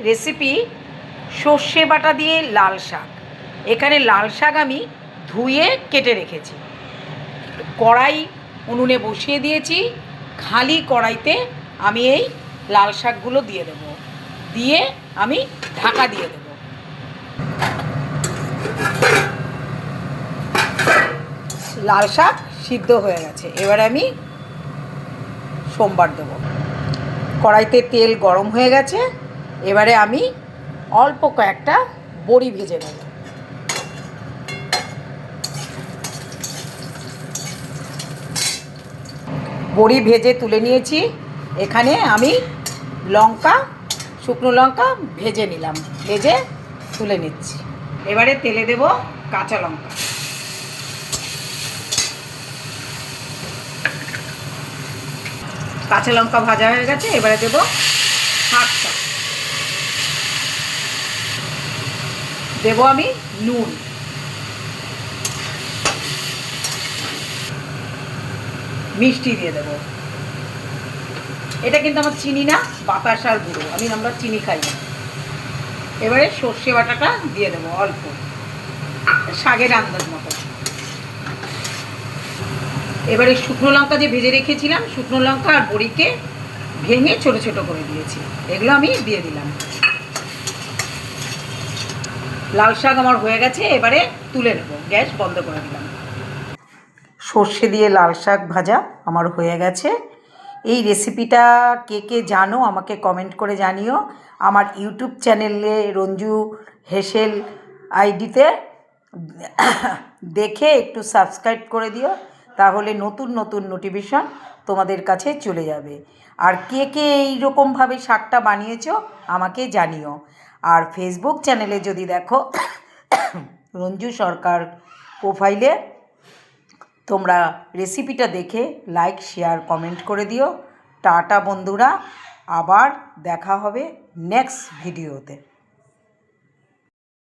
Recipe সর্ষে বাটা দিয়ে লাল শাক। এখানে লাল শাক আমি ধুয়ে কেটে রেখেছি। কড়াই উনুনে বসিয়ে দিয়েছি। খালি কড়াইতে আমি এই লাল শাকগুলো দিয়ে দেবো, দিয়ে আমি ঢাকা দিয়ে দেবো। লাল শাক সিদ্ধ হয়ে গেছে, এবারে আমি সোমবার দেবো। কড়াইতে তেল গরম হয়ে গেছে, এবারে আমি অল্প কয়েকটা বড়ি ভেজে নেব। বড়ি ভেজে তুলে নিয়েছি। এখানে আমি লঙ্কা, শুকনো লঙ্কা ভেজে নিলাম, ভেজে তুলে নিচ্ছি। এবারে তেলে দেব কাঁচা লঙ্কা, কাঁচা লঙ্কা ভাজা হয়ে গেছে। এবারে দেব শাকটা, দেব আমি নুন, মিষ্টি দিয়ে দেবো। এটা কিন্তু আমার চিনি না, বাতাসার গুঁড়ো, আমরা চিনি খাই না। এবারে সর্ষে বাটাটা দিয়ে দেবো অল্প, শাকের আন্দাজ মতো। এবারে শুকনো লঙ্কা যে ভেজে রেখেছিলাম, শুকনো লঙ্কা আর বড়িকে ভেঙে ছোট ছোট করে দিয়েছি, এগুলো আমি দিয়ে দিলাম। লাল শাক আমার হয়ে গেছে, এবারে তুলে নেব, গ্যাস বন্ধ করে দিলাম। সর্ষে দিয়ে লাল শাক ভাজা আমার হয়ে গেছে। এই রেসিপিটা কে কে জানো আমাকে কমেন্ট করে জানিও। আমার ইউটিউব চ্যানেলে রঞ্জু হেসেল আইডিতে দেখে একটু সাবস্ক্রাইব করে দিও, তাহলে নতুন নতুন নোটিফিকেশন তোমাদের কাছে চলে যাবে। আর কে কে এইরকমভাবে শাকটা বানিয়েছো আমাকে জানিও। আর ফেসবুক চ্যানেলে যদি দেখো রঞ্জু সরকার প্রোফাইলে, তোমরা রেসিপিটা দেখে লাইক, শেয়ার, কমেন্ট করে দিও। টাটা বন্ধুরা, আবার দেখা হবে নেক্সট ভিডিওতে।